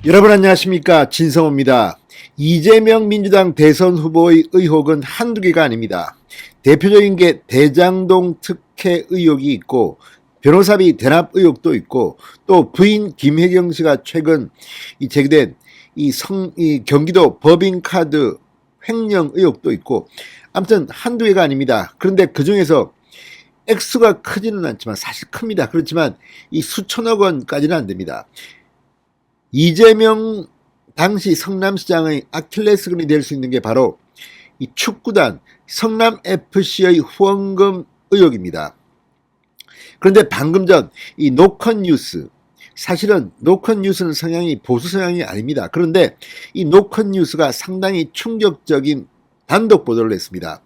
여러분 안녕하십니까, 진성호입니다. 이재명 민주당 대선 후보의 의혹은 한두 개가 아닙니다. 대표적인 게 대장동 특혜 의혹이 있고 변호사비 대납 의혹도 있고 또 부인 김혜경 씨가 최근 제기된 이 경기도 법인카드 횡령 의혹도 있고, 아무튼 한두 개가 아닙니다. 그런데 그 중에서 액수가 크지는 않지만 사실 큽니다. 그렇지만 이 수천억 원까지는 안 됩니다. 이재명 당시 성남시장의 아킬레스건이 될 수 있는 게 바로 이 축구단 성남FC의 후원금 의혹입니다. 그런데 방금 전 이 노컷뉴스, 사실은 노컷뉴스는 성향이 보수 성향이 아닙니다. 그런데 이 노컷뉴스가 상당히 충격적인 단독 보도를 했습니다.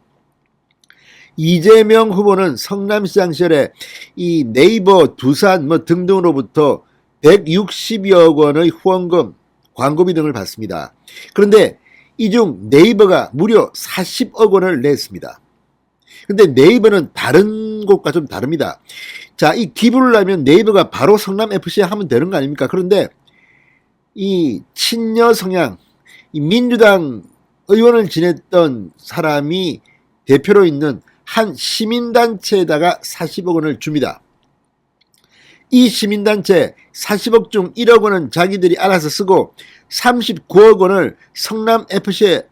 이재명 후보는 성남시장 시절에 이 네이버, 두산 등등으로부터 160여 원의 후원금, 광고비 등을 받습니다. 그런데 이 중 네이버가 무려 40억 원을 냈습니다. 근데 네이버는 다른 곳과 좀 다릅니다. 자, 이 기부를 하면 네이버가 바로 성남FC에 하면 되는 거 아닙니까? 그런데 이 친여 성향, 이 민주당 의원을 지냈던 사람이 대표로 있는 한 시민단체에다가 40억 원을 줍니다. 이 시민단체 40억 중 1억 원은 자기들이 알아서 쓰고 39억 원을 성남FC에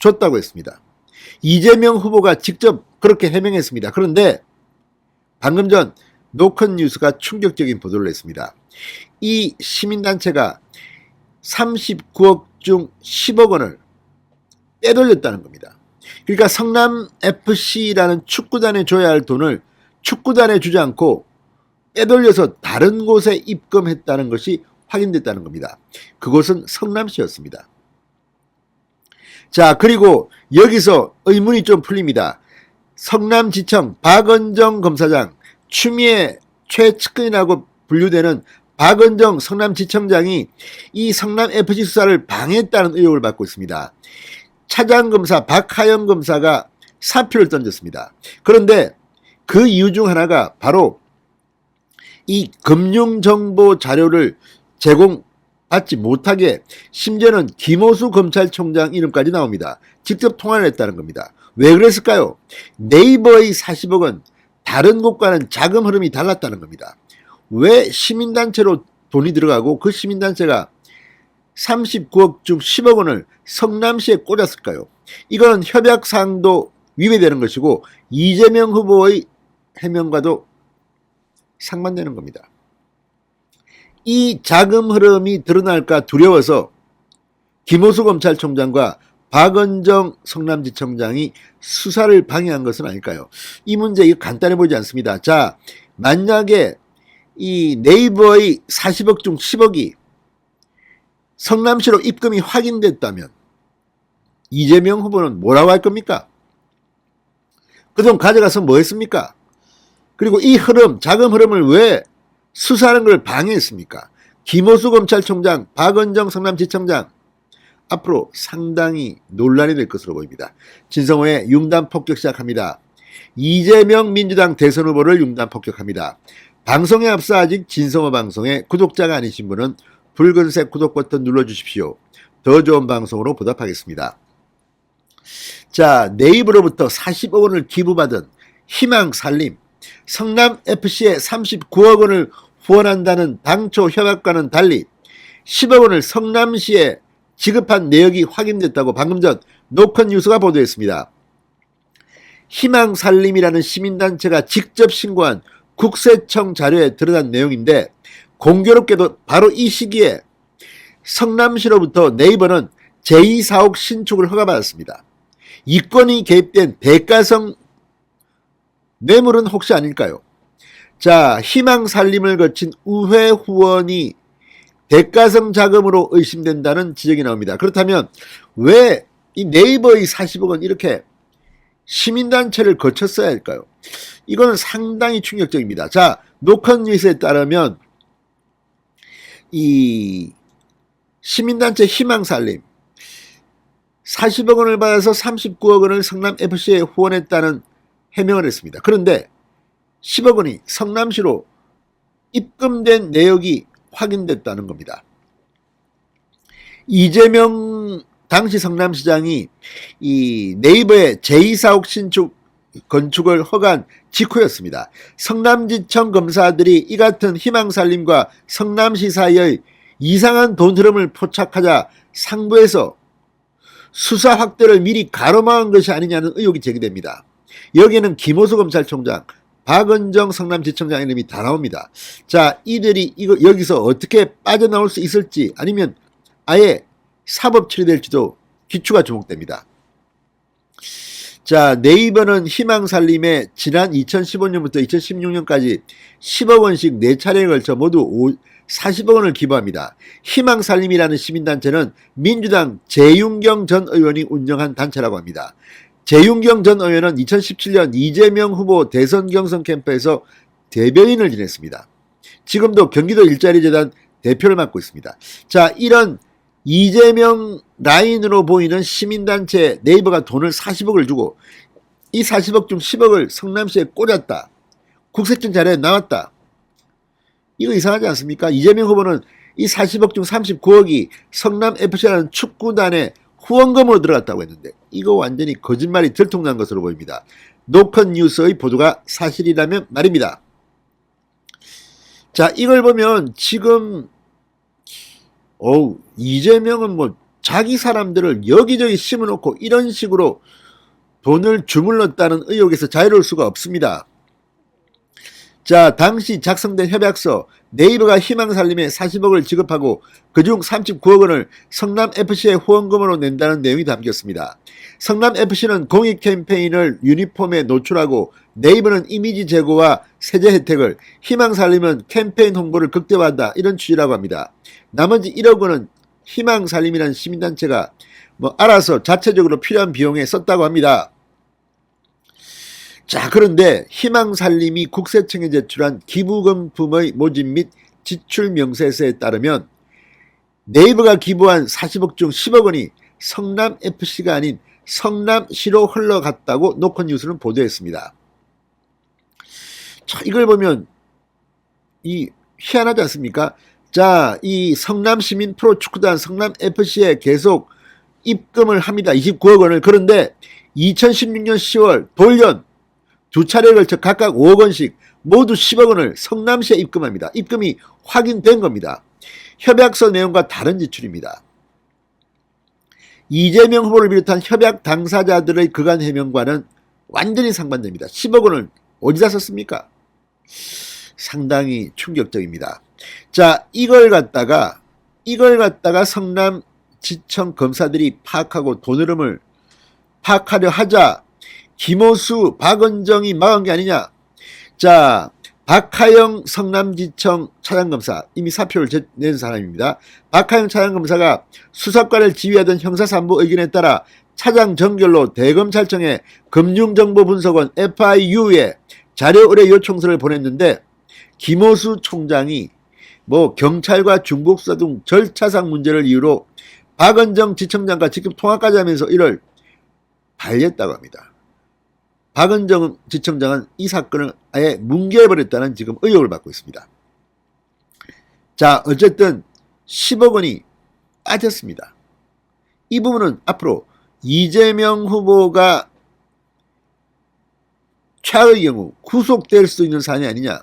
줬다고 했습니다. 이재명 후보가 직접 그렇게 해명했습니다. 그런데 방금 전 노컷뉴스가 충격적인 보도를 했습니다. 이 시민단체가 39억 중 10억 원을 빼돌렸다는 겁니다. 그러니까 성남FC라는 축구단에 줘야 할 돈을 축구단에 주지 않고 빼돌려서 다른 곳에 입금했다는 것이 확인됐다는 겁니다. 그곳은 성남시였습니다. 자, 그리고 여기서 의문이 좀 풀립니다. 성남지청 박은정 검사장, 추미애 최측근이라고 분류되는 박은정 성남지청장이 이 성남FC 수사를 방해했다는 의혹을 받고 있습니다. 차장검사 박하영 검사가 사표를 던졌습니다. 그런데 그 이유 중 하나가 바로 이 금융정보 자료를 제공받지 못하게, 심지어는 김호수 검찰총장 이름까지 나옵니다. 직접 통화를 했다는 겁니다. 왜 그랬을까요? 네이버의 40억은 다른 곳과는 자금 흐름이 달랐다는 겁니다. 왜 시민단체로 돈이 들어가고 그 시민단체가 39억 중 10억 원을 성남시에 꽂았을까요? 이거는 협약사항도 위배되는 것이고 이재명 후보의 해명과도 상반되는 겁니다. 이 자금 흐름이 드러날까 두려워서 김호수 검찰총장과 박은정 성남지청장이 수사를 방해한 것은 아닐까요? 이 문제 이거 간단해 보이지 않습니다. 자, 만약에 이 네이버의 40억 중 10억이 성남시로 입금이 확인됐다면 이재명 후보는 뭐라고 할 겁니까? 그 돈 가져가서 뭐 했습니까? 그리고 이 흐름, 자금 흐름을 왜 수사하는 걸 방해했습니까? 김호수 검찰총장, 박은정 성남지청장, 앞으로 상당히 논란이 될 것으로 보입니다. 진성호의 융단 폭격 시작합니다. 이재명 민주당 대선 후보를 융단 폭격합니다. 방송에 앞서 아직 진성호 방송의 구독자가 아니신 분은 붉은색 구독 버튼 눌러주십시오. 더 좋은 방송으로 보답하겠습니다. 자, 네이버로부터 40억 원을 기부받은 희망살림, 성남FC에 39억 원을 후원한다는 당초 협약과는 달리 10억 원을 성남시에 지급한 내역이 확인됐다고 방금 전 노컷뉴스가 보도했습니다. 희망살림이라는 시민단체가 직접 신고한 국세청 자료에 드러난 내용인데, 공교롭게도 바로 이 시기에 성남시로부터 네이버는 제2사옥 신축을 허가받았습니다. 이권이 개입된 대가성 뇌물은 혹시 아닐까요? 자, 희망살림을 거친 의회 후원이 대가성 자금으로 의심된다는 지적이 나옵니다. 그렇다면 왜 이 네이버의 40억 원 이렇게 시민단체를 거쳤어야 할까요? 이거는 상당히 충격적입니다. 자, 노컷뉴스에 따르면 이 시민단체 희망살림 40억 원을 받아서 39억 원을 성남FC에 후원했다는 해명을 했습니다. 그런데 10억 원이 성남시로 입금된 내역이 확인됐다는 겁니다. 이재명 당시 성남시장이 이 네이버의 제2사옥 신축 건축을 허가한 직후였습니다. 성남지청 검사들이 이 같은 희망살림과 성남시 사이의 이상한 돈 흐름을 포착하자 상부에서 수사 확대를 미리 가로막은 것이 아니냐는 의혹이 제기됩니다. 여기에는 김호수 검찰총장, 박은정 성남지청장 이름이 다 나옵니다. 자, 이들이 여기서 어떻게 빠져나올 수 있을지 아니면 아예 사법 처리될지도 귀추가 주목됩니다. 자, 네이버는 희망살림에 지난 2015년부터 2016년까지 10억 원씩 4차례에 걸쳐 모두 40억 원을 기부합니다. 희망살림이라는 시민단체는 민주당 재윤경 전 의원이 운영한 단체라고 합니다. 재윤경 전 의원은 2017년 이재명 후보 대선 경선 캠프에서 대변인을 지냈습니다. 지금도 경기도 일자리재단 대표를 맡고 있습니다. 자, 이런 이재명 라인으로 보이는 시민단체 네이버가 돈을 40억을 주고 이 40억 중 10억을 성남시에 꽂았다. 국세청 자료에 나왔다. 이거 이상하지 않습니까? 이재명 후보는 이 40억 중 39억이 성남FC라는 축구단에 후원금으로 들어갔다고 했는데 이거 완전히 거짓말이 들통난 것으로 보입니다. 노컷 뉴스의 보도가 사실이라면 말입니다. 자, 이걸 보면 지금 이재명은 뭐 자기 사람들을 여기저기 심어놓고 이런 식으로 돈을 주물렀다는 의혹에서 자유로울 수가 없습니다. 자, 당시 작성된 협약서 네이버가 희망살림에 40억을 지급하고 그중 39억 원을 성남FC의 후원금으로 낸다는 내용이 담겼습니다. 성남FC는 공익 캠페인을 유니폼에 노출하고 네이버는 이미지 제고와 세제 혜택을, 희망살림은 캠페인 홍보를 극대화한다 이런 취지라고 합니다. 나머지 1억 원은 희망살림이라는 시민단체가 알아서 자체적으로 필요한 비용에 썼다고 합니다. 자, 그런데 희망살림이 국세청에 제출한 기부금품의 모집 및 지출 명세서에 따르면 네이버가 기부한 40억 중 10억 원이 성남FC가 아닌 성남시로 흘러갔다고 노컷뉴스는 보도했습니다. 자, 이걸 보면 희한하지 않습니까? 자, 이 성남시민 프로축구단 성남FC에 계속 입금을 합니다. 29억 원을. 그런데 2016년 10월 돌연 두 차례에 걸쳐 각각 5억 원씩 모두 10억 원을 성남시에 입금합니다. 입금이 확인된 겁니다. 협약서 내용과 다른 지출입니다. 이재명 후보를 비롯한 협약 당사자들의 그간 해명과는 완전히 상반됩니다. 10억 원을 어디다 썼습니까? 상당히 충격적입니다. 자, 이걸 갖다가 성남지청 검사들이 파악하고 돈 흐름을 파악하려 하자 김호수, 박은정이 막은 게 아니냐. 자, 박하영 성남지청 차장검사, 이미 사표를 낸 사람입니다. 박하영 차장검사가 수사관을 지휘하던 형사3부 의견에 따라 차장 정결로 대검찰청에 금융정보분석원 FIU에 자료 의뢰 요청서를 보냈는데 김호수 총장이 경찰과 중복수사 등 절차상 문제를 이유로 박은정 지청장과 직접 통화까지 하면서 이를 반렸다고 합니다. 박은정 지청장은 이 사건을 아예 뭉개버렸다는 지금 의혹을 받고 있습니다. 자, 어쨌든 10억 원이 빠졌습니다. 이 부분은 앞으로 이재명 후보가 최악의 경우 구속될 수 있는 사안이 아니냐.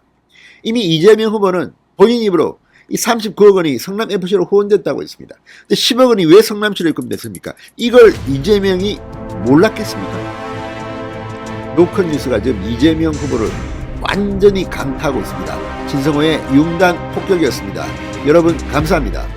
이미 이재명 후보는 본인 입으로 이 39억 원이 성남FC로 후원됐다고 했습니다. 근데 10억 원이 왜 성남시로 입금됐습니까? 이걸 이재명이 몰랐겠습니까? 노컷뉴스가 지금 이재명 후보를 완전히 강타하고 있습니다. 진성호의 융단 폭격이었습니다. 여러분 감사합니다.